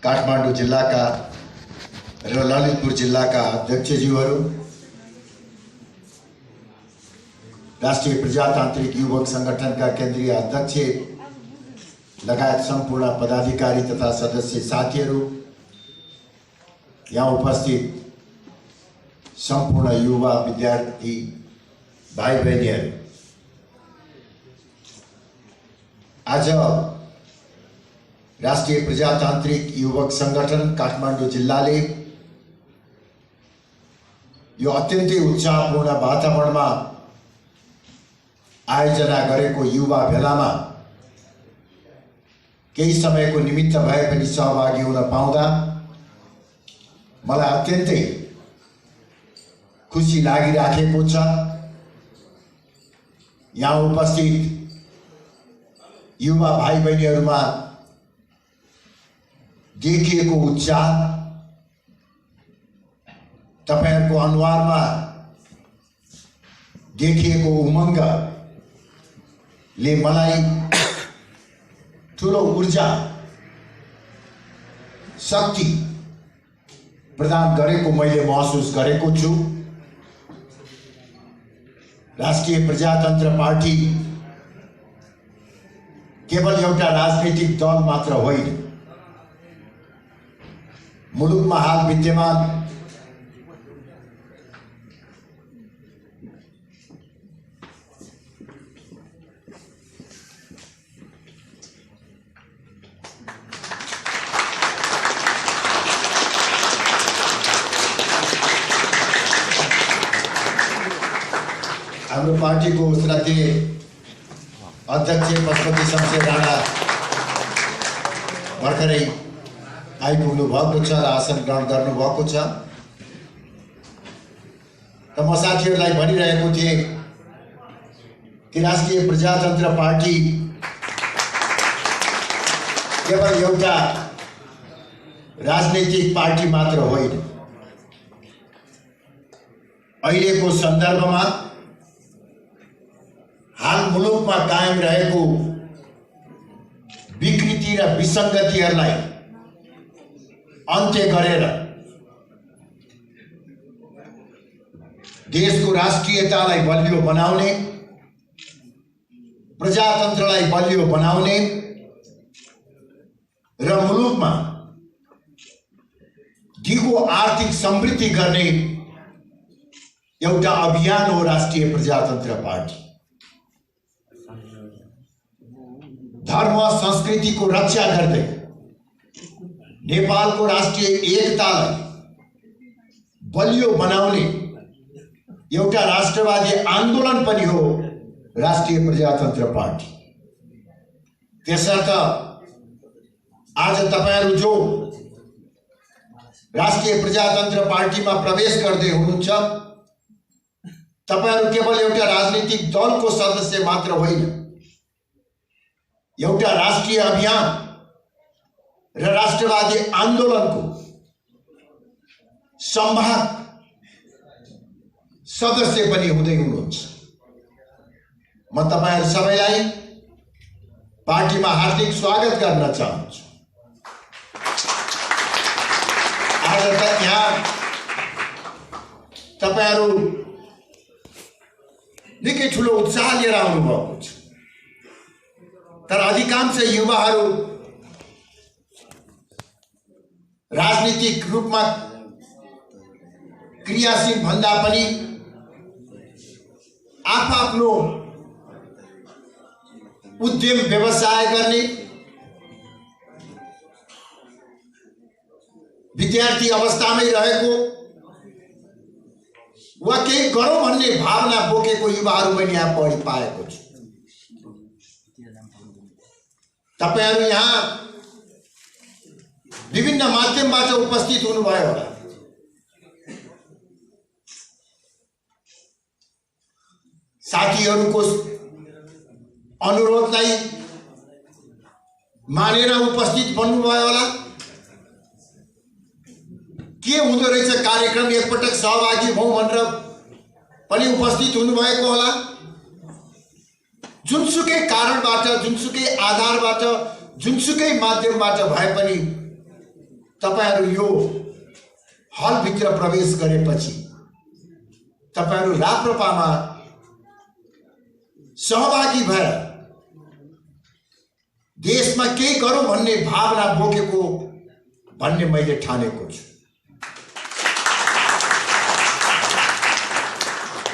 काठमाडौँ जिल्लाका र ललितपुर जिल्लाका अध्यक्षज्यूहरू, राष्ट्रिय प्रजातान्त्रिक युवक संगठनका केन्द्रीय अध्यक्ष लगायत सम्पूर्ण पदाधिकारी तथा सदस्य साथीहरू, यहाँ उपस्थित सम्पूर्ण युवा विद्यार्थी भाइ बहिनीहरू, आज राष्ट्रिय प्रजातान्त्रिक युवक संगठन काठमाडौँ जिल्लाले यो अत्यन्तै उत्साहपूर्ण वातावरणमा आयोजना गरेको युवा भेलामा केही समयको निमित्त भए पनि सहभागी हुन पाउँदा मलाई अत्यन्तै खुसी लागिराखेको छ। यहाँ उपस्थित युवा भाइ बहिनीहरूमा देखिएको उत्साह, तपाईहरुको अनुहारमा देखिएको उमङ्गले मलाई ठुलो ऊर्जा शक्ति प्रदान गरेको मैले महसुस गरेको छु। राष्ट्रिय प्रजातन्त्र पार्टी केवल एउटा राजनीतिक दल मात्र होइन, मुलुकमा हाल विद्यमान हाम्रो पार्टीको श्रद्धेय अध्यक्ष पशुपति शमशेर राणा भर्खरै आइपुग्नु भएको छ र आसन ग्रहण गर्नुभएको छ। र म साथीहरूलाई भनिरहेको थिएँ कि राष्ट्रिय प्रजातन्त्र पार्टी केवल एउटा राजनीतिक पार्टी मात्र होइन, अहिलेको सन्दर्भमा हाल मुलुकमा कायम रहेको विकृति र विसङ्गतिहरूलाई अन्त्य गरेर देशको राष्ट्रियतालाई बलियो बनाउने, प्रजातन्त्रलाई बलियो बनाउने र मुलुकमा दिगो आर्थिक समृद्धि गर्ने एउटा अभियान हो राष्ट्रिय प्रजातन्त्र पार्टी। धर्म संस्कृति को रक्षा गर्दै नेपाल को राष्ट्रिय एकतालाई बलियो बनाउने एउटा राष्ट्रवादी आन्दोलन पनि हो राष्ट्रिय प्रजातन्त्र पार्टी। त्यसर्थ आज तपाईहरु जो राष्ट्रिय प्रजातन्त्र पार्टीमा प्रवेश गर्दै हुनुहुन्छ, तपाईहरु केवल एउटा राजनीतिक दलको सदस्य मात्र होइन, एउटा राष्ट्रिय अभियान र राष्ट्रवादी आन्दोलनको संवाहक सदस्य पनि हुँदै हुनुहुन्छ। म तपाईहरु सबैलाई पार्टीमा हार्दिक स्वागत गर्न चाहन्छु। आज त यहाँ तपाईहरु निकै ठुलो उत्साह लिएर आउनु भएको छ, तर अधिकांश युवाहरू राजनीतिक रूपमा क्रियाशील भन्दा पनि आफ्नो उद्यम व्यवसाय गर्ने, विद्यार्थी अवस्थामै रहेको वा केही गरौँ भन्ने भावना बोकेको युवाहरू पनि यहाँ पढि पाएको छु। तपाईहरु यहाँ विभिन्न माध्यमबाट उपस्थित हुनुभयो होला। साथीहरूको अनुरोधलाई मानेर उपस्थित बन्नुभयो होला। के हुँदो रहेछ कार्यक्रम एकपटक सहभागी भौँ भनेर पनि उपस्थित हुनुभएको होला। जुनसुकै कारणबाट, जुनसुकै आधारबाट, जुनसुकै माध्यमबाट भए पनि तपाईहरु यो हलभित्र प्रवेश गरेपछि तपाईहरु राप्रपामा सहभागी भएर देशमा केही गरौँ भन्ने भावना बोकेको भन्ने मैले ठानेको छु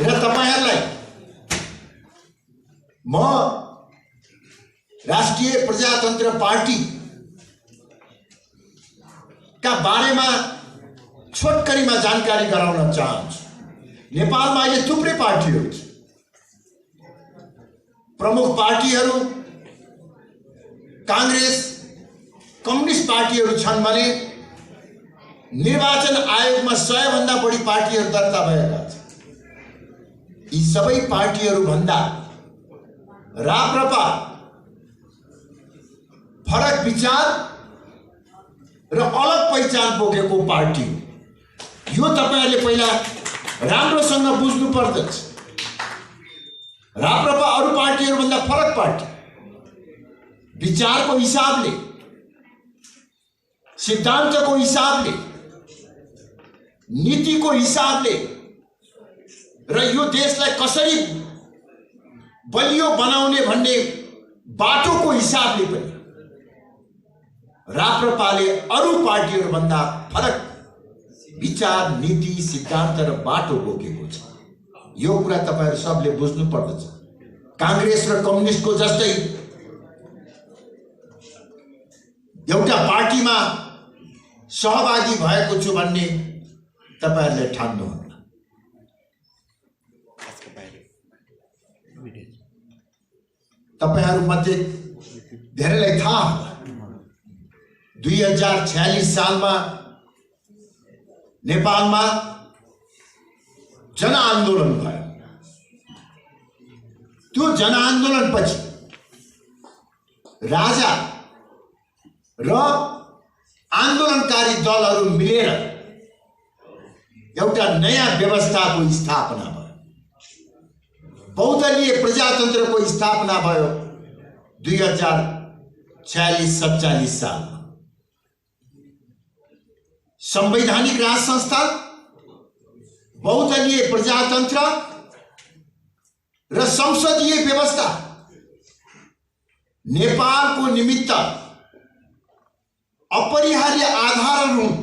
र तपाईहरुलाई म राष्ट्रिय प्रजातन्त्र पार्टी का बारेमा छोटकरीमा जानकारी गराउन चाहन्छु। नेपालमा अहिले थुप्रै पार्टीहरू छन्। प्रमुख पार्टीहरू कांग्रेस कम्युनिस्ट पार्टीहरू छन् भने निर्वाचन आयोगमा 100 भन्दा बढी पार्टीहरू दर्ता भएका छन्। यी सबै पार्टीहरू भन्दा राप्रपा फरक विचार र अलग पहिचान बोकेको पार्टी हो। यो तपाईहरुले पहिला राम्रोसँग बुझ्नु पर्दछ। राप्रपा अरु पार्टीहरू भन्दा फरक पार्टी, विचारको हिसाबले, सिद्धान्तको हिसाबले, नीतिको हिसाबले र यो देशलाई कसरी बलियो बनाउने भन्ने बाटोको हिसाबले पनि राप्रपाले अरु पार्टीहरू भन्दा फरक विचार, नीति, सिद्धान्त र बाटो बोकेको छ। यो कुरा तपाईहरु सबले बुझ्नु पर्दछ। कांग्रेस र कम्युनिस्टको जस्तै एउटा पार्टीमा सहभागी भएको छु भन्ने तपाईहरुले ठान्नुहुन्न। तपाईहरु मध्ये धेरैलाई थाहा होला 2046 सालमा नेपालमा जनआन्दोलन भयो। त्यो जनआन्दोलन पछि राजा र आन्दोलनकारी दलहरू मिलेर एउटा नयाँ व्यवस्थाको स्थापना भयो। बहुदलीय प्रजातन्त्रको स्थापना भयो 2046-47 सालमा। संवैधानिक राज संस्था, बहुदलीय प्रजातन्त्र र संसदीय व्यवस्था नेपालको निमित्त अपरिहार्य आधारहरू हुन्।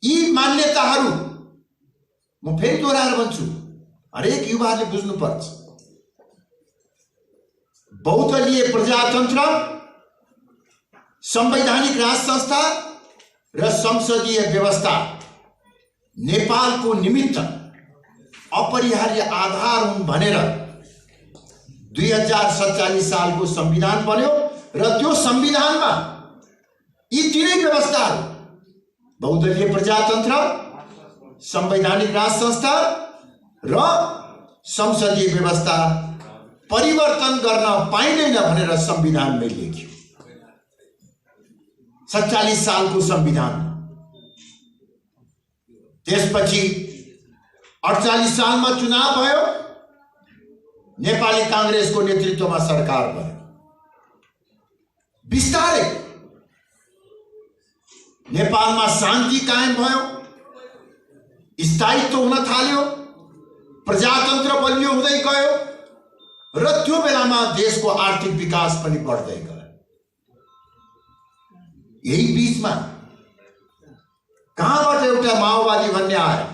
यी मान्यताहरू म फेरि दोहोऱ्याएर भन्छु, हरेक युवाले बुझ्नुपर्छ। बहुदलीय प्रजातन्त्र, संवैधानिक राज संस्था र संसदीय व्यवस्था नेपालको निमित्त अपरिहार्य आधार हुन् भनेर 2047 सालको संविधान बन्यो र त्यो संविधानमा यी तीनै व्यवस्थाहरू, बहुदलीय प्रजातन्त्र, संवैधानिक राज संस्था र संसदीय व्यवस्था परिवर्तन गर्न पाइँदैन भनेर संविधानमै लेखियो। 47 सालको संविधान। त्यसपछि 48 सालमा चुनाव भयो। नेपाली कांग्रेसको नेतृत्वमा सरकार बन्यो। बिस्तारै नेपालमा शान्ति कायम भयो, स्थायित्व हुन थाल्यो, प्रजातन्त्र बलियो हुँदै गयो र त्यो बेलामा देशको आर्थिक विकास पनि बढ्दै गयो। यही बीचमा कहाँबाट एउटा माओवादी भन्ने आयो।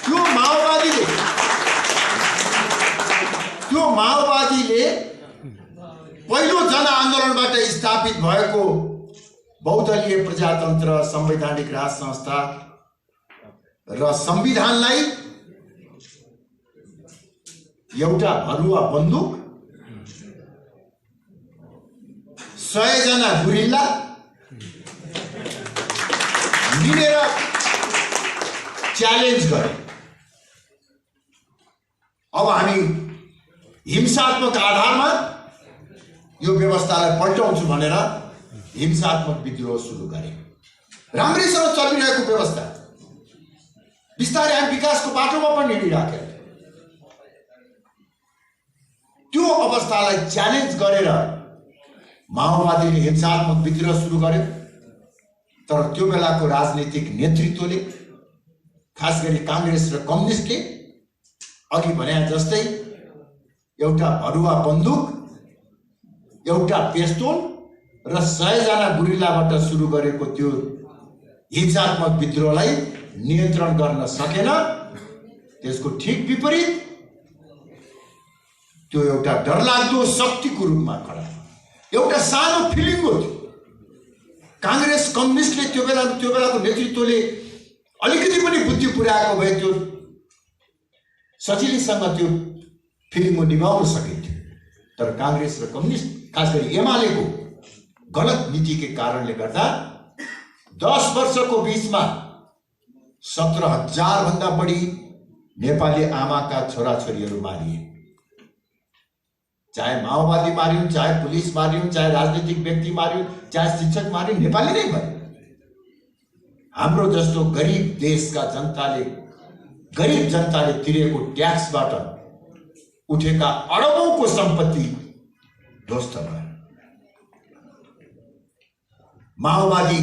त्यो माओवादीले पहिलो जनआन्दोलनबाट स्थापित भएको बहुदलीय प्रजातन्त्र, संवैधानिक राज संस्था र संविधानलाई एउटा भरुवा बन्दुक, 100 जना गुरिल्ला लिएर च्यालेन्ज गरे। अब हामी हिंसात्मक आधारमा यो व्यवस्थालाई पल्टाउँछु भनेर हिंसात्मक विद्रोह सुरु गरे। राम्रैसँग चलिरहेको व्यवस्था बिस्तारै हामी विकासको बाटोमा पनि हिँडिराखेका। त्यो अवस्थालाई च्यालेन्ज गरेर माओवादीले हिंसात्मक विद्रोह सुरु गर्यो, तर त्यो बेलाको राजनीतिक नेतृत्वले, खास गरी कांग्रेस र कम्युनिस्टले अघि भने जस्तै एउटा भरुवा बन्दुक, एउटा पिस्तोल र 100 जना गुरिल्लाबाट सुरु गरेको त्यो हिंसात्मक विद्रोहलाई नियन्त्रण गर्न सकेन। त्यसको ठीक विपरीत त्यो एउटा डरलाग्दो शक्तिको रूपमा खडा, एउटा सानो फिलिङ्गो थियो। कांग्रेस कम्युनिस्टले त्यो बेलाको नेतृत्वले अलिकति पनि बुद्धि पुर्याएको भए त्यो सजिलैसँग त्यो फिलिङ्गो निभाउन सकिन्थ्यो। तर कांग्रेस र कम्युनिस्ट, खास गरी एमालेको गलत नीतिको कारणले गर्दा 10 वर्षको बीचमा 17,000 भन्दा बढी नेपाली आमाका छोराछोरीहरू मारिए। चाहे माओवादी मारियो, चाहे पुलिस मारियो, चाहे राजनीतिक व्यक्ति मारियो, चाहे शिक्षक मारियो, नेपाली नै मारियो। हाम्रो जस्तो गरिब देशका गरिब जनताले तिरेको ट्याक्सबाट उठेका अरबौंको सम्पत्ति ध्वस्त भयो। माओवादी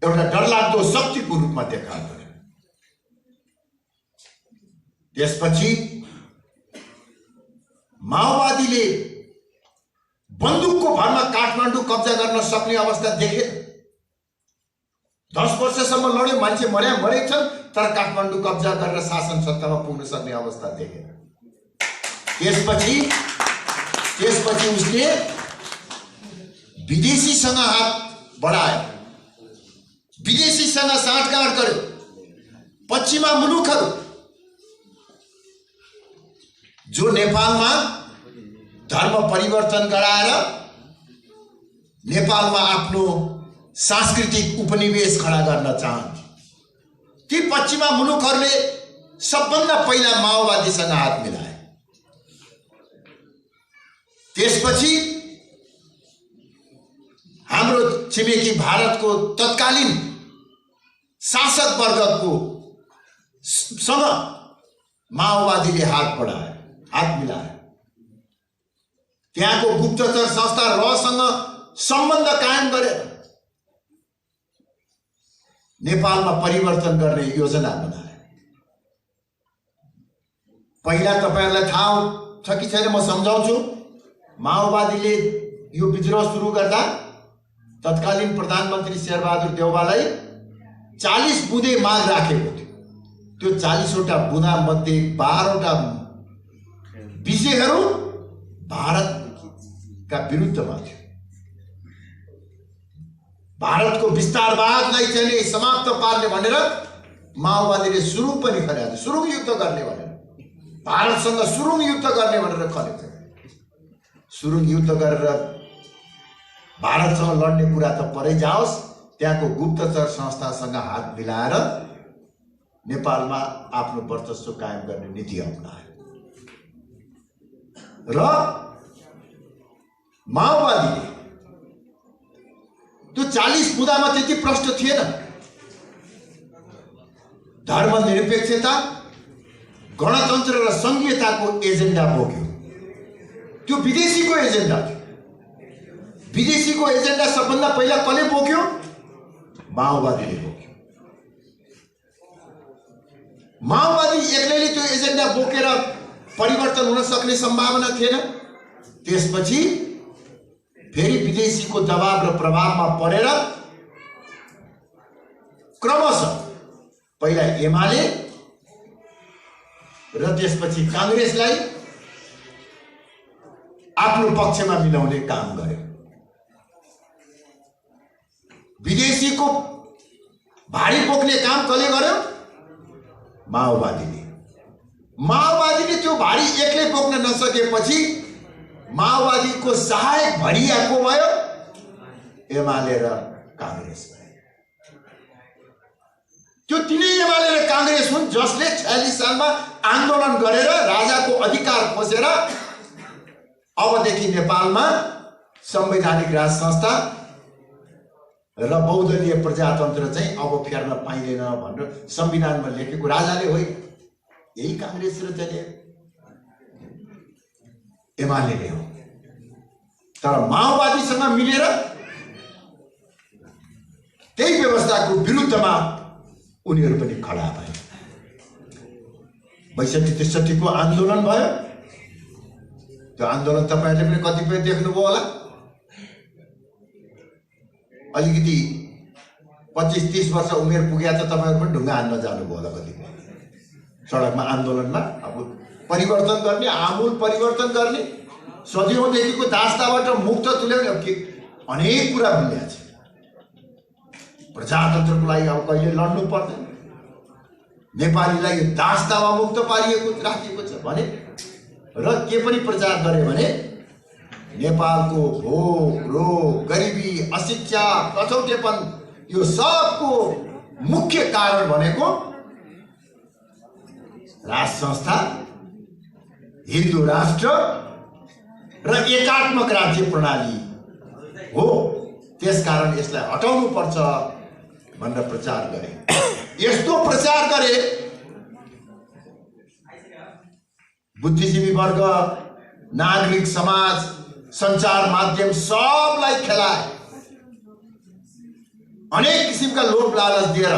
एउटा डरलाग्दो शक्तिको रूपमा देखा पर्यो। त्यसपछि माओवादीले बन्दुकको भरमा काठमाडौँ कब्जा गर्न सक्ने अवस्था देखे। 10 वर्षसम्म लड्यो, मान्छे मरेछ, तर काठमाडौँ कब्जा गरेर शासन सत्तामा पुग्न सक्ने अवस्था देखेन। त्यसपछि उसले विदेशीसँग हात बढायो, विदेशीसँग साँठगाँठ गर्यो। पश्चिमा मुलुकहरू जो नेपालमा धर्म परिवर्तन गराएर नेपालमा आफ्नो सांस्कृतिक उपनिवेश खडा गर्न चाहन्थे, ती पश्चिमा मुलुकहरूले सबभन्दा पहिला माओवादीसँग हात मिलाए। त्यसपछि हाम्रो छिमेकी भारतको तत्कालीन शासक वर्गको सँग माओवादीले हात मिलाए। त्यहाँको गुप्तचर संस्था रसँग सम्बन्ध कायम गरेर नेपालमा परिवर्तन गर्ने योजना बनाए। पहिला तपाईहरुलाई थाहा छ कि छैन म सम्झाउँछु। माओवादीले यो विद्रोह सुरु गर्दा तत्कालीन प्रधानमन्त्री शेरबहादुर देउवालाई 40 बुँदे माग राखेको थियो। त्यो 40 वटा बुँदा मध्ये 12 वटा विषयहरू भारतका विरुद्धमा थियो। भारतको विस्तारवादलाई चाहिँ समाप्त पार्ने भनेर माओवादीले सुरुङ पनि खनेको थियो। सुरुङ युद्ध गर्ने भनेर, भारतसँग सुरुङ युद्ध गर्ने भनेर खनेको थियो। सुरुङ युद्ध गरेर भारतसँग लड्ने कुरा त परै जाओस्, त्यहाँको गुप्तचर संस्थासँग हात मिलाएर नेपालमा आफ्नो वर्चस्व कायम गर्ने नीति अपनायो। र माओवादीले त्यो 40 बुँदामा त्यति प्रश्न थिएन। धर्मनिरपेक्षता, गणतन्त्र र संघीयताको एजेन्डा बोक्यो। त्यो विदेशीको एजेन्डा थियो। विदेशीको एजेन्डा सबभन्दा पहिला कसले बोक्यो? माओवादीले बोक्यो। माओवादी एक्लैले त्यो एजेन्डा बोकेर परिवर्तन हुन सक्ने सम्भावना थिएन। त्यसपछि फेरि विदेशीको दबाव र प्रभावमा परेर क्रमशः पहिला एमाले र त्यसपछि कांग्रेसलाई आफ्नो पक्षमा मिलाउने काम गर्यो। विदेशीको भारी बोक्ने काम कसले गर्यो? माओवादीले। माओवादीले त्यो भारी एक्लै बोक्न नसकेपछि माओवादीको सहायक भरिया को भयो? एमाले र कांग्रेस। त्यो तिनै एमाले र कांग्रेस हुन् जसले 46 सालमा आन्दोलन गरेर राजाको अधिकार खोसेर अबदेखि नेपालमा संवैधानिक राज संस्था र बहुदलीय प्रजातन्त्र चाहिँ अब फेर्न पाइँदैन भनेर संविधानमा लेखेको राजाले होइन, यही कांग्रेस र चाहिँ एमाले हो। तर माओवादीसँग मिलेर त्यही व्यवस्थाको विरुद्धमा उनीहरू पनि खडा भए। 62-63 को आन्दोलन भयो। त्यो आन्दोलन तपाईहरुले पनि कतिपय देख्नुभयो होला। अलिकति 25-30 वर्ष उमेर पुग्या त तपाईहरु पनि ढुङ्गा हान्न जानुभयो होला कतिपय। सडकमा आन्दोलनमा अब परिवर्तन गर्ने, आमूल परिवर्तन गर्ने, सदियौंदेखिको दासताबाट मुक्त तुल्याउने अनेक कुरा भनिएको छ। प्रजातन्त्रको लागि अब कहिले लड्नु पर्दैन, नेपालीलाई दासतामा मुक्त पारिएको राखिएको छ भने र के पनि प्रचार गरे भने नेपालको भोक, रोग, गरिबी, अशिक्षा, पछौटेपन यो सबको मुख्य कारण भनेको राज संस्था, हिन्दू राष्ट्र र एकात्मक राज्य प्रणाली हो। त्यसकारण यसलाई हटाउनु पर्छ भनेर प्रचार गरे। यस्तो प्रचार गरे बुद्धिजीवी वर्ग, नागरिक समाज, संचार माध्यम सबलाई खेलाए। अनेक किसिमका लोभ लालच दिएर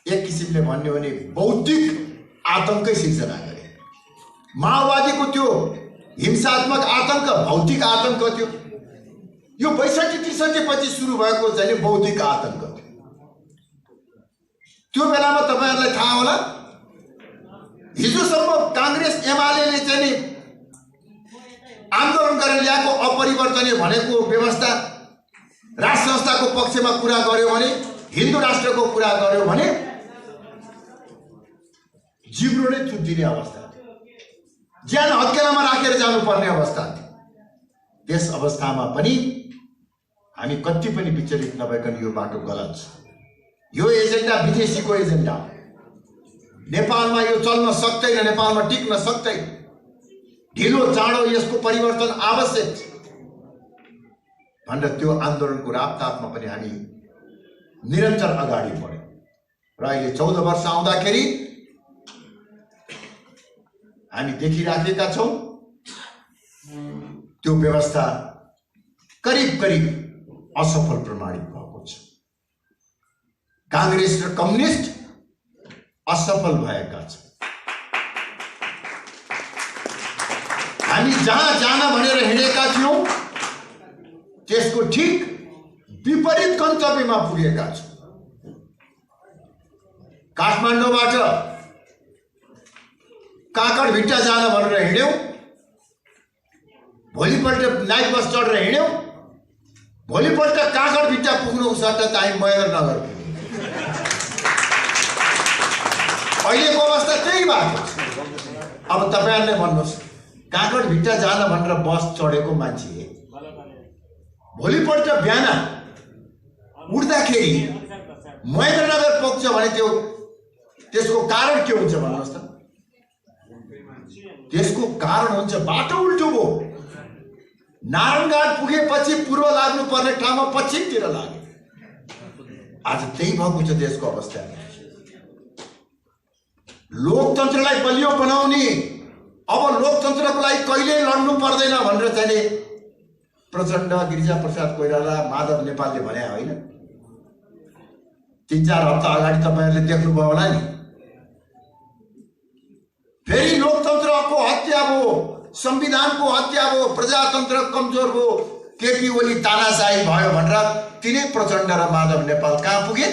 एक किसिमले भन्यो भने बौद्धिक आतंकै सिर्जना गरे। माओवादीको त्यो हिंसात्मक आतंक भौतिक आतंक थियो। यो 62-63 पछि सुरु भएको चाहिँ बौद्धिक आतंक थियो। त्यो बेलामा तपाईहरुलाई थाहा होला, हिजोसम्म कांग्रेस एमाले चाहिँ आन्दोलन गरेर ल्याएको अपरिवर्तनीय भनेको व्यवस्था राज संस्थाको पक्षमा कुरा गर्यो भने, हिन्दू राष्ट्रको कुरा गर्यो भने जिब्रो नै चुट्टिने अवस्था थियो, ज्यान हत्केलामा राखेर जानुपर्ने अवस्था थियो। त्यस अवस्थामा पनि हामी कति पनि विचलित नभइकन यो बाटो गलत छ, यो एजेन्डा विदेशीको एजेन्डा हो, नेपालमा यो चल्न सक्दैन, नेपालमा टिक्न सक्दैन, ढिलो चाँडो यसको परिवर्तन आवश्यक छ भनेर त्यो आन्दोलनको रापतापमा पनि हामी निरन्तर अगाडि बढ्यौं। र अहिले 14 वर्ष आउँदाखेरि हामी देखिराखेका छौं त्यो व्यवस्था करिब करिब असफल प्रमाणित भएको छ। कांग्रेस र कम्युनिस्ट असफल भएका छन्। हामी जहाँ जान भनेर हिँडेका थियौं त्यसको ठीक विपरीत गन्तव्यमा पुगेका छौं। काठमाडौँबाट काकडभिट्टा जान भनेर हिँड्यौं, भोलिपल्ट नाइट बस चढेर हिँड्यौं, भोलिपल्ट काकडभिट्टा पुग्नु सट्टा चाहिँ महेन्द्रनगर पुग्यौं। अहिलेको अवस्था त्यही भएको छ। अब तपाईहरुले भन्नुहोस्, काकडभिट्टा जान भनेर बस चढेको मान्छे भोलिपल्ट बिहान उठ्दाखेरि महेन्द्रनगर पुग्छ भने त्यसको कारण के हुन्छ भन्नुहोस् त? त्यसको कारण हुन्छ बाटो उल्टो भयो। नारायणघाट पुगेपछि पूर्व लाग्नु पर्ने ठाउँमा पश्चिमतिर लाग्यो। आज त्यही भएको छ देशको अवस्था। लोकतन्त्रलाई बलियो बनाउने, अब लोकतन्त्रको लागि कहिले लड्नु पर्दैन भनेर चाहिँ प्रचण्ड, गिरिजाप्रसाद कोइराला, माधव नेपालले भने होइन। 3-4 हप्ता अगाडि तपाईहरुले देख्नुभयो होला नि। फेरि लोकतन्त्रको हत्या भयो, संविधानको हत्या भयो, प्रजातन्त्र कमजोर भयो, केपी ओली तानाशाही भयो भनेर तिनै प्रचण्ड र माधव नेपाल कहाँ पुगे?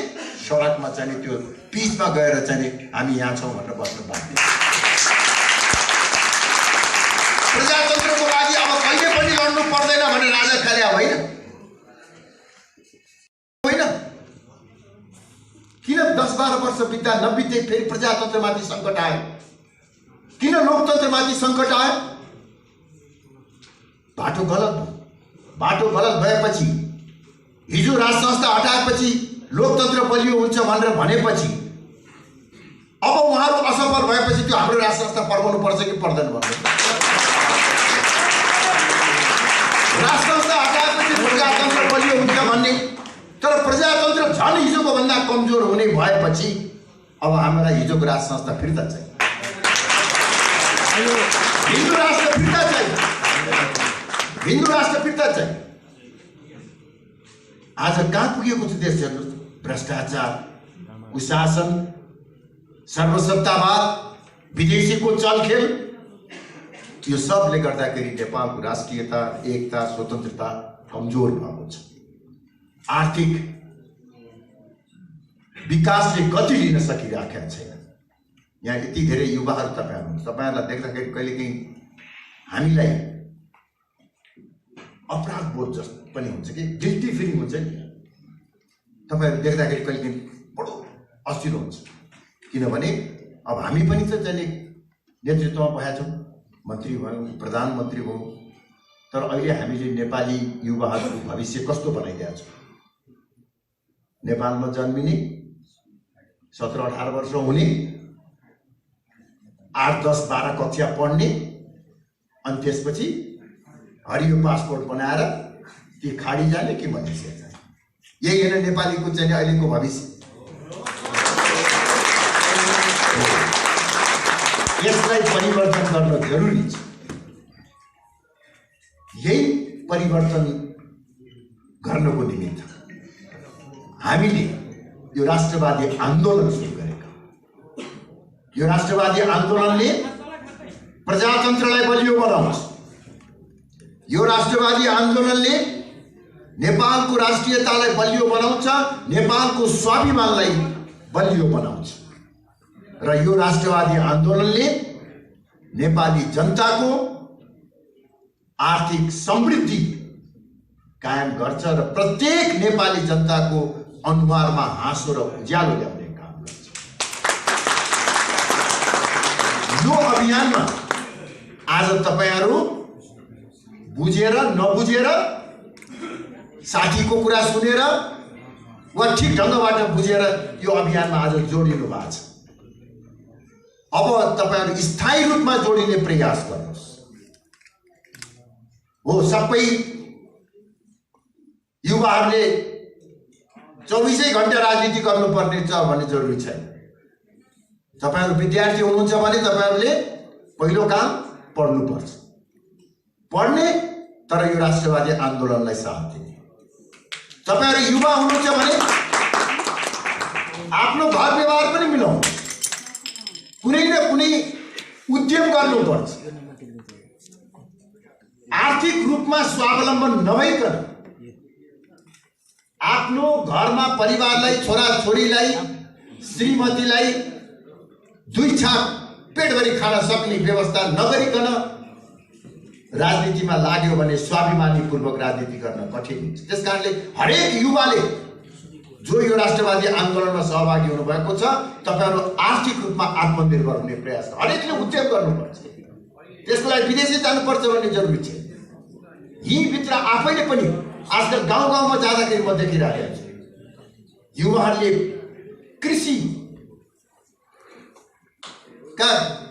सडकमा चाहिँ त्यो पिचमा गएर चाहिँ हामी यहाँ छौं भनेर बस्नु बाध्य। प्रजातन्त्रको लागि अब कहिले पनि लड्नु पर्दैन भनेर राजा खाल्या होइन? किन 10-12 वर्ष बित्दा नबित्दै फेरि प्रजातन्त्रमाथि संकट आयो? किन लोकतन्त्रमाथि संकट आयो? बाटो गलत भयो। बाटो गलत भएपछि, हिजो राज संस्था हटाएपछि लोकतन्त्र बलियो हुन्छ भनेर भनेपछि अब उहाँहरू असफल भएपछि त्यो हाम्रो राज संस्था फर्काउनु पर्छ कि पर्दैन भन्नु? राज संस्था हटाएपछि प्रजातन्त्र बलियो हुन्छ भन्ने, तर प्रजातन्त्र झन् हिजोको भन्दा कमजोर हुने भएपछि अब हामीलाई हिजोको राज संस्था फिर्ता चाहियो, हिन्दू राष्ट्र फिर्ता चाहियो। हिन्दू राष्ट्र फिर्ता चाहिँ आज कहाँ पुगेको छ देश हेर्नुहोस्। भ्रष्टाचार, कुशासन, सर्वसत्तावाद, विदेशीको चलखेल, यो सबले गर्दाखेरि नेपालको राष्ट्रियता, एकता, स्वतन्त्रता कमजोर भएको छ। आर्थिक विकासले गति लिन सकिरहेको छैन। यहाँ यति धेरै युवाहरू तपाईँहरूलाई देख्दाखेरि कहिलेकाहीँ हामीलाई अपराध बोध जस्तो पनि हुन्छ कि गिल्टी फिलिङ हुन्छ नि। तपाईँहरू देख्दाखेरि कहिलेकाहीँ बडो अस्थिरो हुन्छ, किनभने अब हामी पनि त जहिले नेतृत्वमा भएका छौँ, मन्त्री भयौँ, प्रधानमन्त्री भयौँ, तर अहिले हामीले नेपाली युवाहरूको भविष्य कस्तो बनाइदिएका छौँ। नेपालमा जन्मिने, 17-18 वर्ष हुने, 8, 10, 12 कक्षा पढ्ने, अनि त्यसपछि हरियो पासपोर्ट बनाएर ती खाडी जाने कि मलेसिया जाने, यही होइन नेपालीको चाहिँ अहिलेको भविष्य। यसलाई परिवर्तन गर्न जरुरी छ। यही परिवर्तन गर्नको निमित्त हामीले यो राष्ट्रवादी आन्दोलन सुरु गरेका। यो राष्ट्रवादी आन्दोलनले प्रजातन्त्रलाई बलियो बनाउँछ। यो राष्ट्रवादी आन्दोलनले नेपालको राष्ट्रियतालाई बलियो बनाउँछ, नेपालको स्वाभिमानलाई बलियो बनाउँछ। र यो राष्ट्रवादी आन्दोलनले नेपाली जनताको आर्थिक समृद्धि कायम गर्छ र प्रत्येक नेपाली जनताको अनुहारमा हाँसो र उज्यालो ल्याउने काम गर्छ। यो अभियानमा आज तपाईहरू बुझेर नबुझेर, साथीको कुरा सुनेर वा ठिक ढङ्गबाट बुझेर यो अभियानमा आज जोडिनु भएको छ। अब तपाईहरू स्थायी रूपमा जोडिने प्रयास गर्नुहोस्। हो, सबै युवाहरूले 24 घण्टा राजनीति गर्नुपर्ने छ भन्ने जरुरी छैन। तपाईहरू विद्यार्थी हुनुहुन्छ भने तपाईहरूले पहिलो काम पढ्नुपर्छ। पढ्ने, तर यो राष्ट्रवादी आन्दोलनलाई साथ दिने। तपाईहरू युवा हुनुहुन्छ भने आफ्नो घर व्यवहार पनि मिलाउनु, कुनै न कुनै उद्यम गर्नुपर्छ। आर्थिक रूपमा स्वावलम्बन नभइकन आफ्नो घरमा परिवारलाई, छोराछोरीलाई, श्रीमतीलाई 2 छाक पेटभरि खान सक्ने व्यवस्था नगरिकन राजनीतिमा लाग्यो भने स्वाभिमानीपूर्वक राजनीति गर्न कठिन हुन्छ। त्यसकारणले हरेक युवाले जो यो राष्ट्रवादी आन्दोलनमा सहभागी हुनुभएको छ, तपाईहरू आर्थिक रूपमा आत्मनिर्भर हुने प्रयास, हरेकले उद्यम गर्नुपर्छ। त्यसको लागि विदेशी जानुपर्छ भन्ने जरुरी छ। यहीँभित्र आफैले पनि आजकल गाउँ गाउँमा जाँदाखेरि म देखिरहेको छु, युवाहरूले कृषिका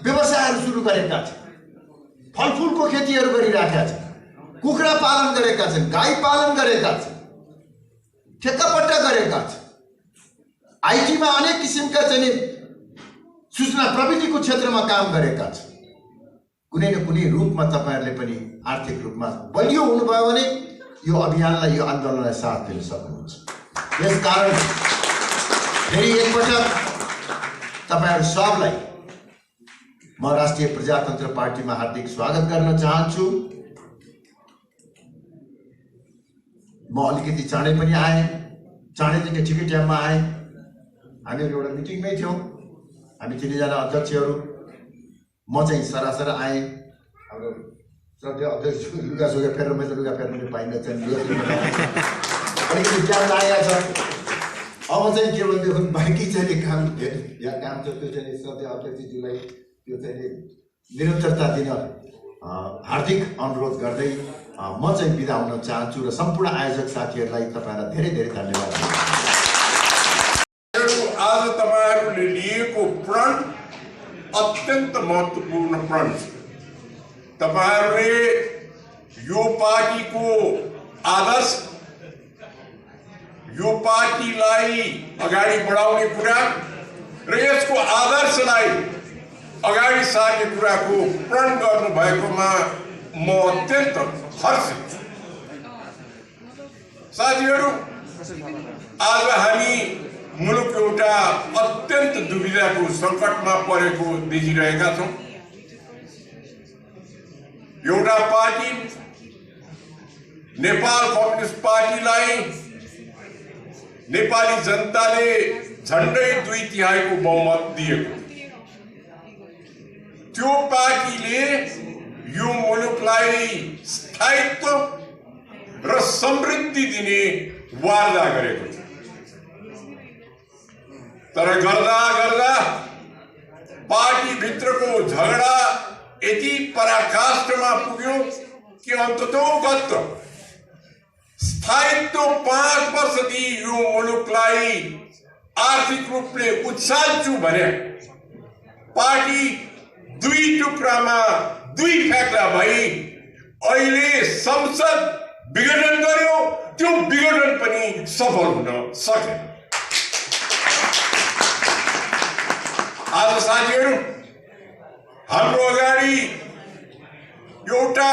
व्यवसायहरू सुरु गरेका छन्, फलफुलको खेतीहरू गरिरहेका छन्, कुखुरा पालन गरेका छन्, गाई पालन गरेका छन्, ठेक्कापट्टा गरेका छन्, आइटीमा अनेक किसिमका चाहिँ सूचना प्रविधिको क्षेत्रमा काम गरेका छन्। कुनै न कुनै रूपमा तपाईहरूले पनि आर्थिक रूपमा बलियो हुनुभयो भने यो अभियानलाई, यो आन्दोलनलाई साथ दिन सक्नुहुन्छ। यसकारण फेरि एकपटक तपाईहरू सबलाई म राष्ट्रिय प्रजातन्त्र पार्टीमा हार्दिक स्वागत गर्न चाहन्छु। म अलिकति चाँडै पनि आएँ, चाँडैदेखि ठिकै टाइममा आएँ। हामीहरू एउटा मिटिङमै थियौँ, हामी 3 जना अध्यक्षहरू, म चाहिँ सरासर आएँ। हाम्रो श्रद्धेय अध्यक्ष लुगासुगा फेरेर, मैले लुगा फेर्नु पाइनँ, अलिकति टाइम लागेको छ। अब चाहिँ के भनेदेखि बाँकी चाहिँ काम यहाँ काम छ, त्यो चाहिँ श्रद्धेय अध्यक्षज्यूलाई त्यो चाहिँ निरन्तरता दिन हार्दिक अनुरोध गर्दै म चाहिँ बिदा हुन चाहन्छु र सम्पूर्ण आयोजक साथीहरूलाई तपाईँहरूलाई धेरै धेरै धन्यवाद। आज तपाईँहरूले लिएको प्रण अत्यन्त महत्त्वपूर्ण प्रण छ। तपाईहरूले यो पार्टीको आदर्श, यो पार्टीलाई अगाडि बढाउने कुरा र यसको आदर्शलाई अगाडि सार्ने कुराको प्रण गर्नुभएकोमा म अत्यन्त हर्षित छु। साथीहरू, आज हामी मुलुक एउटा अत्यन्त दुविधाको सङ्कटमा परेको देखिरहेका छौँ। एउटा पार्टी नेपाल कम्युनिस्ट पार्टीलाई नेपाली जनताले झन्डै 2/3 बहुमत दिएको। त्यो पार्टीले यो मुलुकलाई स्थायित्व र समृद्धि दिने वादा गरेको छ। तर गर्दा गर्दा पार्टी भित्रको झगडा यति पराकाष्ठमा पुग्यो कि अन्ततोगत्त स्थायित्व 5 वर्षदेखि यो मुलुकलाई आर्थिक रूपले उत्साल्छु भने पार्टी 2 टुक्रामा 2 फ्याक्ला भई अहिले संसद विघटन गर्यो। त्यो विघटन पनि सफल हुन सकेन। आज साथीहरू, हाम्रो अगाडि एउटा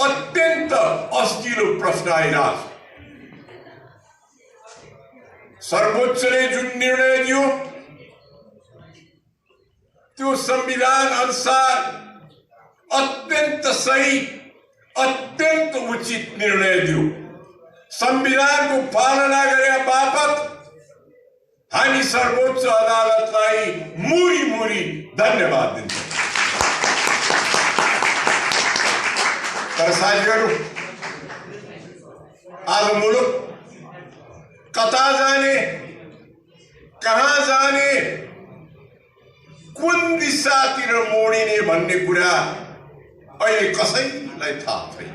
अत्यन्त अस्थिलो प्रश्न आइरहेछ। सर्वोच्चले जुन निर्णय दियो त्यो संविधान अनुसार अत्यन्त सही, अत्यन्त उचित निर्णय दियो। संविधानको पालना गरे बापत हामी सर्वोच्च अदालतलाई मुरी मुरी धन्यवाद दिन्छौँ। तर साथीहरू, आज मुलुक कता जाने, कहाँ जाने, कुन दिशातिर मोडिने भन्ने कुरा अहिले कसैलाई थाहा छैन।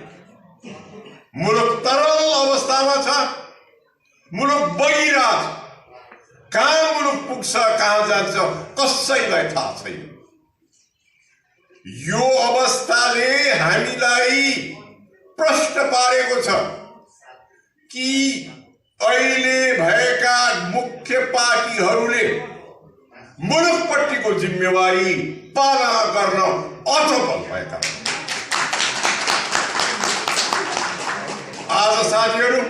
मुलुक तरल अवस्थामा छ। मुलुक बगिरहेछ। कहाँ मुलुक पुग्छ, कहाँ जान्छ, कसैलाई थाहा छैन। यो अवस्थाले हामीलाई प्रश्न पारेको छ कि अहिले भएका मुख्य पार्टीहरूले मुलुकपट्टिको जिम्मेवारी पालना गर्न असफल भएका। आज साथीहरू,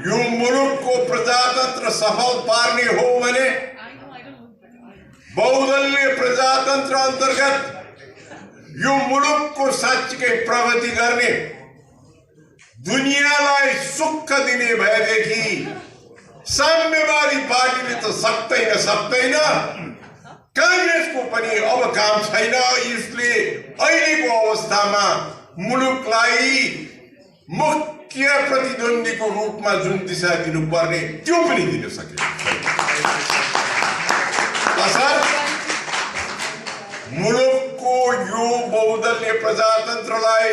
यो मुलुकको प्रजातन्त्र सफल पार्ने हो भने बहुदलीय प्रजातन्त्र अन्तर्गत यो मुलुकको साँच्चीकै प्रगति गर्ने, दुनियाँलाई सुख दिने भएदेखि साम्यवादी पार्टीले त सक्दैन, कांग्रेसको पनि अब काम छैन। यसले अहिलेको अवस्थामा मुलुकलाई मुख्य प्रतिद्वन्द्वीको रूपमा जुन दिशा दिनुपर्ने त्यो पनि दिन सकेन। मुलुकको यो बहुदलीय प्रजातन्त्रलाई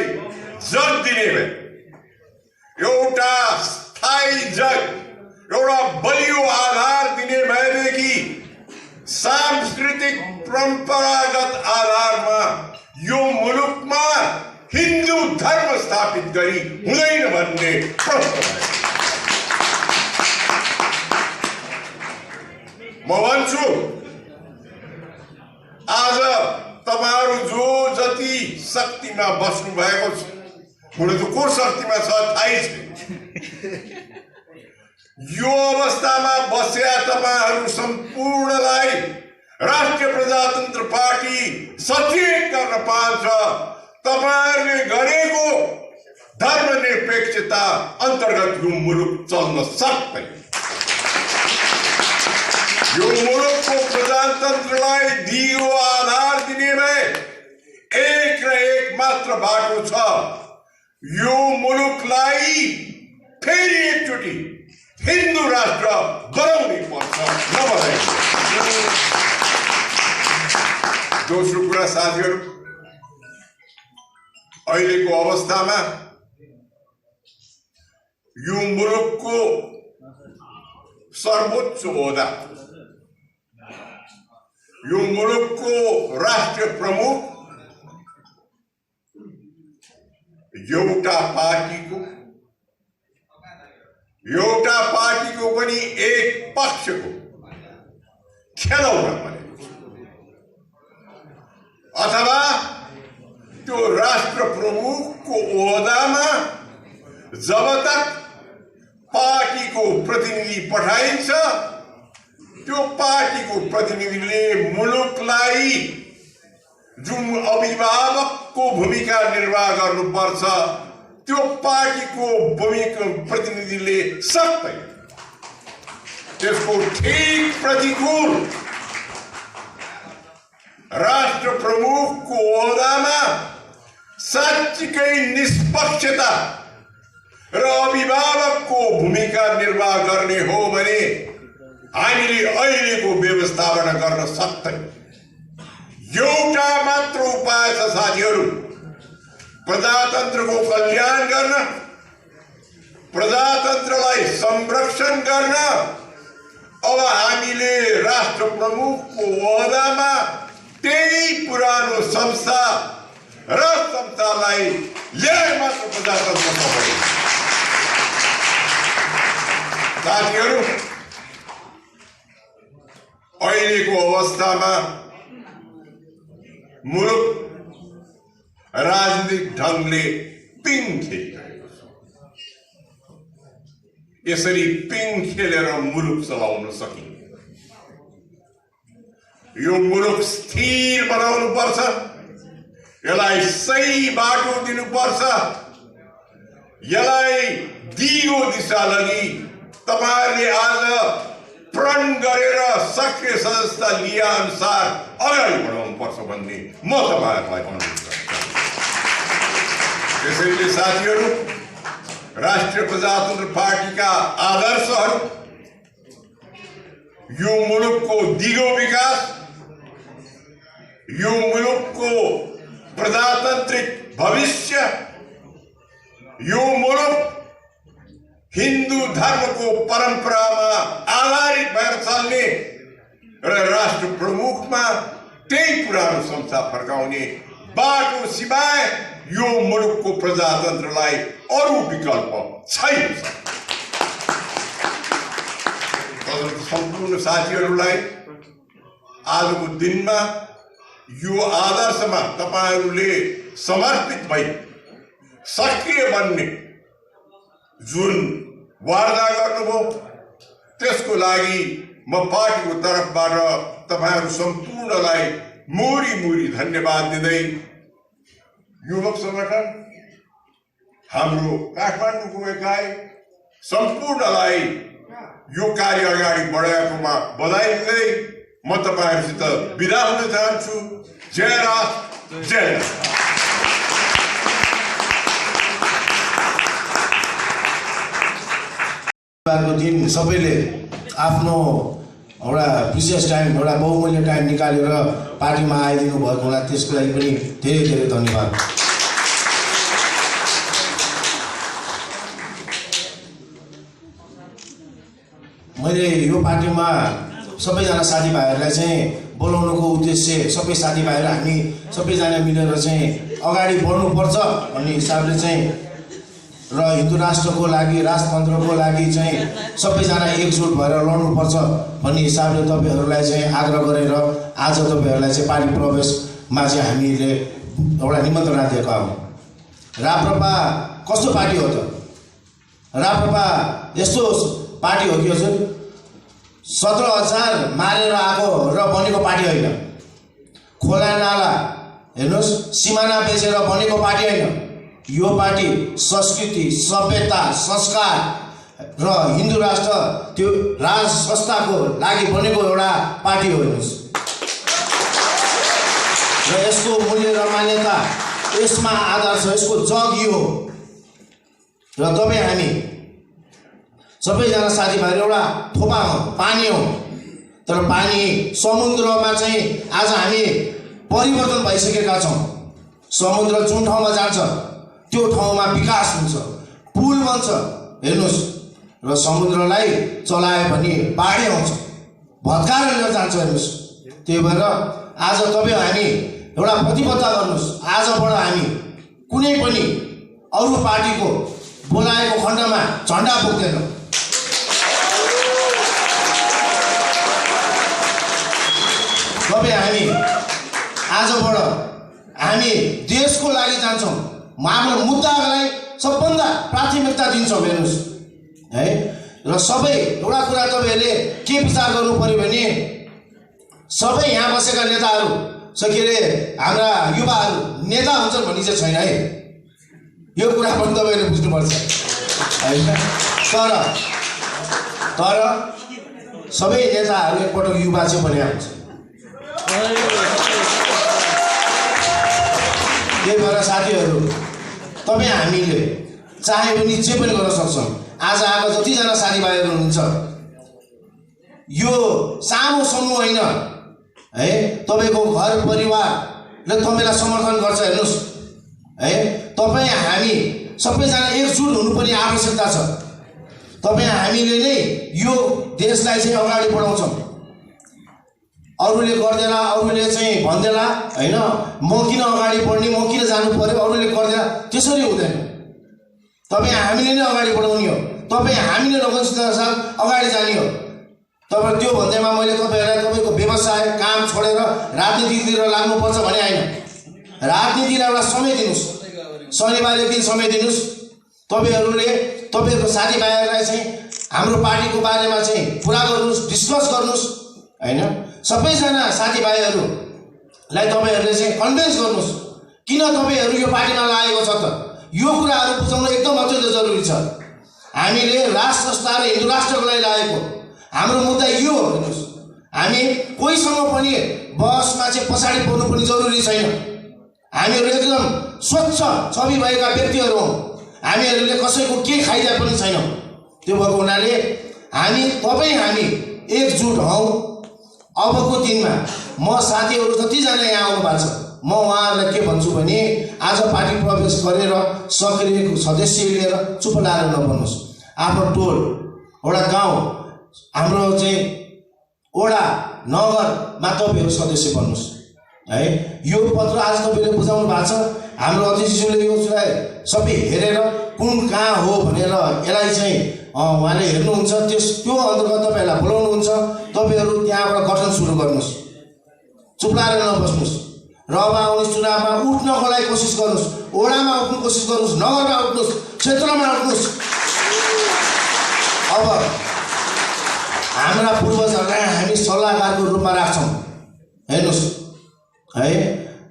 जग दिने भए, एउटा स्थायी जग, एउटा बलियो आधार दिने भएदेखि सांस्कृतिक परम्परागत आधारमा यो मुलुकमा हिन्दू धर्म स्थापित गरी हुँदैन भन्ने प्रश्न भयो। म भन्छु, आज तपाईहरु जो जति शक्तिमा बस्नु भएको छ, हुन त को शक्तिमा छ थाहै छैन। यो अवस्थामा बसेका तपाईहरु सम्पूर्णलाई राष्ट्रिय प्रजातन्त्र पार्टी सचेत गर्न पान्छ। तपाईहरुले गरेको धर्मनिरपेक्षता अन्तर्गत यो मुलुक चल्न सक्दैन। यो मुलुकको प्रजातन्त्रलाई दिगो आधार दिने भए एक र एक मात्र बाटो छ। यो मुलुकलाई फेरि एकचोटि हिन्दू राष्ट्र बनाउनै पर्छ। दोस्रो कुरा साथीहरु, अहिलेको अवस्थामा यो मुलुकको सर्वोच्च ओहदा, यो मुलुकको राष्ट्रिय प्रमुख एउटा पार्टीको पनि एक पक्षको खेलौना बनेको छ। अथवा त्यो राष्ट्र प्रमुखको ओहदामा जब तक पार्टीको प्रतिनिधि पठाइन्छ त्यो पार्टीको प्रतिनिधिले मुलुकलाई जुन अभिभावकको भूमिका निर्वाह गर्नुपर्छ त्यो पार्टीको प्रतिनिधिले सक्दै त्यसको ठीक प्रतिकूल राष्ट्र प्रमुखको ओहदामा साँच्चीकै निष्पक्षता र अभिभावकको भूमिका निर्वाह गर्ने हो भने हामीले अहिलेको व्यवस्थापन गर्न सक्दैन। एउटा मात्र उपाय छ साथीहरू, प्रजातन्त्रको कल्याण गर्न, प्रजातन्त्रलाई संरक्षण गर्न। अब हामीले राष्ट्र प्रमुखको ओहदामा त्यही पुरानो संस्था र संस्थालाई ल्याए मात्र प्रजातन्त्र सफल। साथीहरू, अहिलेको अवस्थामा मुलुक राजनीतिक ढंगले पिङ खेलिरहेको छ। यसरी पिङ खेलेर मुलुक चलाउन सकिन्छ। यो मुलुक स्थिर बनाउनु पर्छ, यसलाई सही बाटो दिनुपर्छ, यसलाई दिगो दिशा लगी तपाईहरुले आज प्रण गरेर सक्रिय सदस्यता लिए अनुसार अगाडि बढाउनु पर्छ भन्ने म तपाईहरुलाई अनुरोध गर्छु। त्यसैले साथीहरू, राष्ट्रिय प्रजातन्त्र पार्टीका आदर्शहरू यो मुलुकको दिगो विकास, यो मुलुकको प्रजातान्त्रिक भविष्य, यो मुलुक हिन्दू धर्मको परम्परामा आधारित भएर चल्ने र राष्ट्र प्रमुखमा त्यही पुरानो संस्था फर्काउने बाटो सिवाय यो मुलुकको प्रजातन्त्रलाई अरू विकल्प छैन। सम्पूर्ण साथीहरूलाई आजको दिनमा यो आदर्शमा तपाईहरुले समर्पित भई सक्रिय बन्ने जुन वार्ता गर्नुभयो त्यसको लागि म पार्टीको तर्फबाट तपाईहरु सम्पूर्णलाई मोरी मोरी धन्यवाद दिँदै युवक संगठन, हाम्रो काठमाडौँको एकाइ सम्पूर्णलाई यो कार्य अगाडि बढाएकोमा बधाई दिँदै म तपाईहरुसित बिदा हुन चाहन्छु। जय राष्ट्र, जय राष्ट्र। दिन सबैले आफ्नो एउटा विशेष टाइम, एउटा बहुमूल्य टाइम निकालेर पार्टीमा आइदिनु भएको होला, त्यसको लागि पनि धेरै धेरै धन्यवाद। मैले यो पार्टीमा सबैजना साथीभाइहरूलाई चाहिँ बोलाउनुको उद्देश्य सबै साथीभाइहरू हामी सबैजना मिलेर चाहिँ अगाडि बढ्नुपर्छ भन्ने हिसाबले चाहिँ र हिन्दू राष्ट्रको लागि, राजतन्त्रको लागि चाहिँ सबैजना एकजुट भएर लड्नुपर्छ भन्ने हिसाबले तपाईहरुलाई चाहिँ आग्रह गरेर आज तपाईहरुलाई चाहिँ पार्टी प्रवेशमा चाहिँ हामीले एउटा निमन्त्रणा दिएका हौं। राप्रपा कस्तो पार्टी हो त? राप्रपा यस्तो पार्टी हो कि हजुर 17,000 मारेर आएको र बनेको पार्टी होइन। खोला नाला हेर्नुस्, सिमाना बेचेर बनेको पार्टी होइन। यो पार्टी संस्कृति, सभ्यता, संस्कार र हिन्दू राष्ट्र त्यो राज संस्थाको लागि बनेको एउटा पार्टी हो। हेर्नुस्, र यसको मूल्य र मान्यता, यसमा आधार छ, यसको जग यो हो। र तपाईँ हामी सबैजना साथीभाइहरू एउटा थोपा हो, पानी हो। तर पानी समुद्रमा चाहिँ आज हामी परिवर्तन भइसकेका छौँ। समुद्र जुन ठाउँमा जान्छ त्यो ठाउँमा विकास हुन्छ, पुल बन्छ। हेर्नुस्, र समुद्रलाई चलायो भने बाढी आउँछ, भत्काएर लिएर जान्छ। हेर्नुस्, त्यही भएर आज तपाईँ हामी एउटा प्रतिबद्धता गर्नुस्। आजबाट हामी कुनै पनि अरू पार्टीको बोलाएको खण्डमा झण्डा बोक्दैनौँ। तपाईँ हामी आजबाट हामी देशको लागि जान्छौँ, हाम्रो मुद्दालाई सबभन्दा प्राथमिकता दिन्छौँ। हेर्नुहोस् है, र सबै एउटा कुरा तपाईँहरूले के विचार गर्नु पर्यो भने सबै यहाँ बसेका नेताहरू के अरे हाम्रा युवाहरू नेता हुन्छन् भन्ने चाहिँ छैन है, यो कुरा पनि तपाईँहरूले बुझ्नुपर्छ होइन। तर सबै नेताहरू एकपटक युवा चाहिँ बनिया हुन्छ। त्यही भएर साथीहरू, तपाईँ हामीले चाहे पनि जे पनि गर्न सक्छौँ। आज आएको जतिजना साथीभाइहरू हुनुहुन्छ, यो सानो समूह होइन है, तपाईँको घर परिवारले तपाईँलाई समर्थन गर्छ। हेर्नुहोस् है, तपाईँ हामी सबैजना एकजुट हुनुपर्ने आवश्यकता छ। तपाईँ हामीले नै यो देशलाई चाहिँ अगाडि बढाउँछौँ। अरूले गर्दैन, अरूले चाहिँ भन्देला होइन, म किन अगाडि बढ्ने, म किन जानु पर्यो, अरूले गर्दैन, त्यसरी हुँदैन। तपाईँ हामीले नै अगाडि बढाउने हो, तपाईँ हामीले लगनशीलताका साथ अगाडि जाने हो। तपाईँ त्यो भन्दैमा मैले तपाईँहरूलाई तपाईँको व्यवसाय काम छोडेर राजनीतितिर लाग्नुपर्छ भने होइन। राजनीतिलाई एउटा समय दिनुहोस्, शनिबारको दिन समय दिनुहोस्। तपाईँहरूले तपाईँहरूको साथीभाइहरूलाई चाहिँ हाम्रो पार्टीको बारेमा चाहिँ कुरा गर्नुहोस्, डिस्कस गर्नुहोस् होइन। सबैजना साथीभाइहरूलाई तपाईँहरूले चाहिँ कन्भिन्स गर्नुहोस् किन तपाईँहरू यो पार्टीमा लागेको छ त। यो कुराहरू बुझाउन एकदम अत्यन्त जरुरी छ। हामीले राष्ट्र संस्था र हिन्दू राष्ट्रको लागि लागेको हाम्रो मुद्दा यो हो। हेर्नुहोस्, हामी कोहीसँग पनि बहसमा चाहिँ पछाडि पर्नु पनि जरुरी छैन। हामीहरू एकदम स्वच्छ छवि भएका व्यक्तिहरू हौँ। हामीहरूले कसैको के खाइदिए पनि छैनौँ। त्यो भएको हुनाले हामी एकजुट हौँ। अबको दिनमा म साथीहरू जतिजना यहाँ आउनु भएको छ, म उहाँहरूलाई के भन्छु भने आज पार्टी प्रवेश गरेर सक्रिय सदस्य लिएर चुप लाएर नबन्नुहोस्। आफ्नो टोल, एउटा गाउँ, हाम्रो चाहिँ वडा नगरमा तपाईँहरू सदस्य बन्नुहोस् है। यो पत्र आज तपाईँले बुझाउनु भएको छ। हाम्रो अध्यक्षज्यूले यो कुरा सबै हेरेर कुन कहाँ हो भनेर यसलाई चाहिँ उहाँले हेर्नुहुन्छ। त्यो अन्तर्गत तपाईँहरूलाई बोलाउनुहुन्छ। तपाईँहरू त्यहाँबाट गठन सुरु गर्नुहोस्, चुप लाएर नबस्नुहोस्। र अब आउने चुनावमा उठ्नको लागि कोसिस गर्नुहोस्। वडामा उठ्नु कोसिस गर्नुहोस्, नगरमा उठ्नुहोस्, क्षेत्रमा उठ्नुहोस्। अब हाम्रा पूर्वजहरूलाई हामी सल्लाहकारको रूपमा राख्छौँ। हेर्नुहोस् है,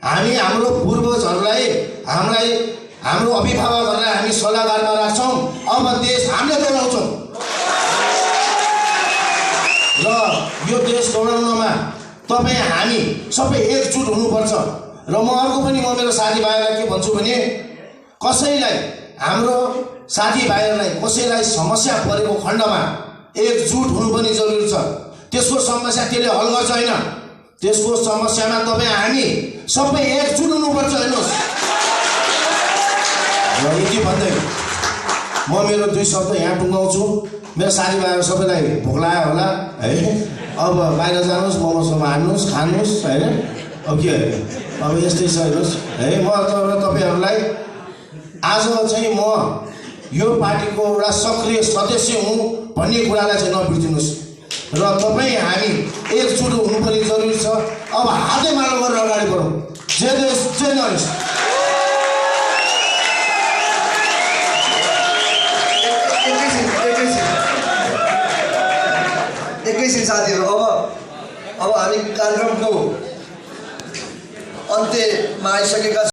हामी हाम्रो पूर्वजहरूलाई हाम्रो अभिभावकहरूलाई हामी सल्लाहकारमा राख्छौँ। अब देश हामीले दौडाउँछौँ र यो देश दौडाउनमा तपाईँ हामी सबै एकजुट हुनुपर्छ। र म अर्को पनि मेरो साथीभाइहरूलाई के भन्छु भने कसैलाई हाम्रो साथीभाइहरूलाई कसैलाई समस्या परेको खण्डमा एकजुट हुनु पनि जरुरी छ। त्यसको समस्या त्यसले हल गर्छ होइन, त्यसको समस्यामा तपाईँ हामी सबै एकजुट हुनुपर्छ। हेर्नुहोस्, र यति भन्दै म मेरो 2 शब्द यहाँ टुङ्गाउँछु। मेरो साथीभाइहरू सबैलाई भोक लाग्यो होला है, अब बाहिर जानुहोस्, मोमोसोमो हान्नुहोस्, खानुहोस् होइन। अब के अब यस्तै छ। हेर्नुहोस् है, म तपाईँहरूलाई आज चाहिँ म यो पार्टीको एउटा सक्रिय सदस्य हुँ भन्ने कुरालाई चाहिँ नबिर्सिनुहोस्। र तपाईँ हामी एकजुट हुनुपर्ने जरुरी छ। अब हातै मालो गरेर अगाडि बढौँ। जय देश, जय नरेश। एकैछिन साथीहरू, अब हामी कार्यक्रमको अन्त्यमा आइसकेका छौँ।